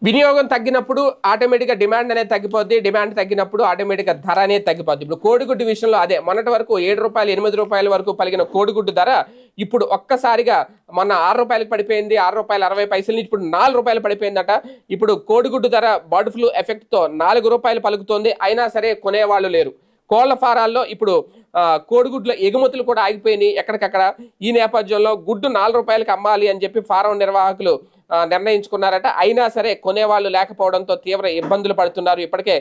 వినియోగం తగ్గినప్పుడు ఆటోమేటిక్గా డిమాండ్ అనేది తగ్గిపోద్ది. డిమాండ్ తగ్గినప్పుడు ఆటోమేటిక్గా ధర అనేది తగ్గిపోద్ది. ఇప్పుడు కోడిగుడ్డు విషయంలో అదే. మొన్నటి వరకు రూ. 7, రూ. 8 వరకు పలిగిన కోడిగుడ్డు ధర ఇప్పుడు ఒక్కసారిగా మొన్న రూ. 6కి పడిపోయింది. రూ. 6.60 నుంచి ఇప్పుడు రూ. 4 పడిపోయిందట. ఇప్పుడు కోడిగుడ్డు ధర బర్డ్ ఫ్లూ ఎఫెక్ట్‌తో రూ. 4 పలుకుతోంది. అయినా సరే కొనేవాళ్ళు లేరు. కోళ్ల ఫారాల్లో ఇప్పుడు కోడిగుడ్ల ఎగుమతులు కూడా ఆగిపోయినాయి ఎక్కడికక్కడ. ఈ నేపథ్యంలో గుడ్డు రూ. 4కి అమ్మాలి అని చెప్పి ఫారం నిర్వాహకులు నిర్ణయించుకున్నారట. అయినా సరే కొనేవాళ్ళు లేకపోవడంతో తీవ్ర ఇబ్బందులు పడుతున్నారు. ఇప్పటికే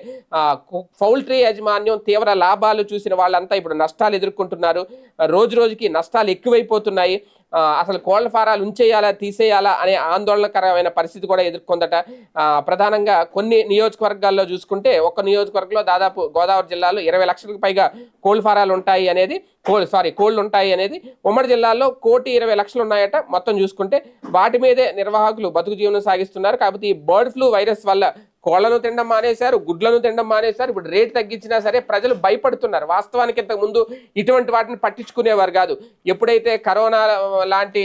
పౌల్ట్రీ యాజమాన్యం తీవ్ర లాభాలు చూసిన వాళ్ళంతా ఇప్పుడు నష్టాలు ఎదుర్కొంటున్నారు. రోజు రోజుకి నష్టాలు ఎక్కువైపోతున్నాయి. అసలు కోళ్ల ఫారాలు ఉంచేయాలా తీసేయాలా అనే ఆందోళనకరమైన పరిస్థితి కూడా ఎదుర్కొందట. ప్రధానంగా కొన్ని నియోజకవర్గాల్లో చూసుకుంటే ఒక్క నియోజకవర్గంలో దాదాపు గోదావరి జిల్లాలో 20 లక్షలకు పైగా కోళ్ల ఫారాలు ఉంటాయి అనేది కోళ్ళు ఉంటాయి అనేది ఉమ్మడి జిల్లాలో 1,20,00,000 ఉన్నాయట. మొత్తం చూసుకుంటే వాటి మీదే నిర్వాహకులు బతుకు జీవనం సాగిస్తున్నారు. కాకపోతే ఈ బర్డ్ ఫ్లూ వైరస్ వల్ల కోళ్లను తినడం మానేశారు, గుడ్లను తినడం మానేశారు. ఇప్పుడు రేటు తగ్గించినా సరే ప్రజలు భయపడుతున్నారు. వాస్తవానికి ఇంతకు ముందు ఇటువంటి వాటిని పట్టించుకునేవారు కాదు. ఎప్పుడైతే కరోనా లాంటి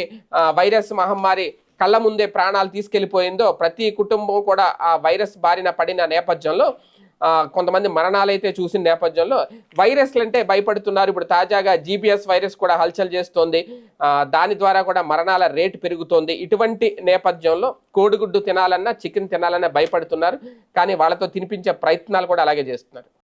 వైరస్ మహమ్మారి కళ్ళ ముందే ప్రాణాలు తీసుకెళ్లిపోయిందో ప్రతి కుటుంబం కూడా ఆ వైరస్ బారిన పడిన నేపథ్యంలో కొంతమంది మరణాలైతే చూసిన నేపథ్యంలో వైరస్లు అంటే భయపడుతున్నారు. ఇప్పుడు తాజాగా జీబీఎస్ వైరస్ కూడా హల్చల్ చేస్తోంది. దాని ద్వారా కూడా మరణాల రేటు పెరుగుతోంది. ఇటువంటి నేపథ్యంలో కోడిగుడ్డు తినాలన్నా చికెన్ తినాలన్నా భయపడుతున్నారు. కానీ వాళ్ళతో తినిపించే ప్రయత్నాలు కూడా అలాగే చేస్తున్నారు.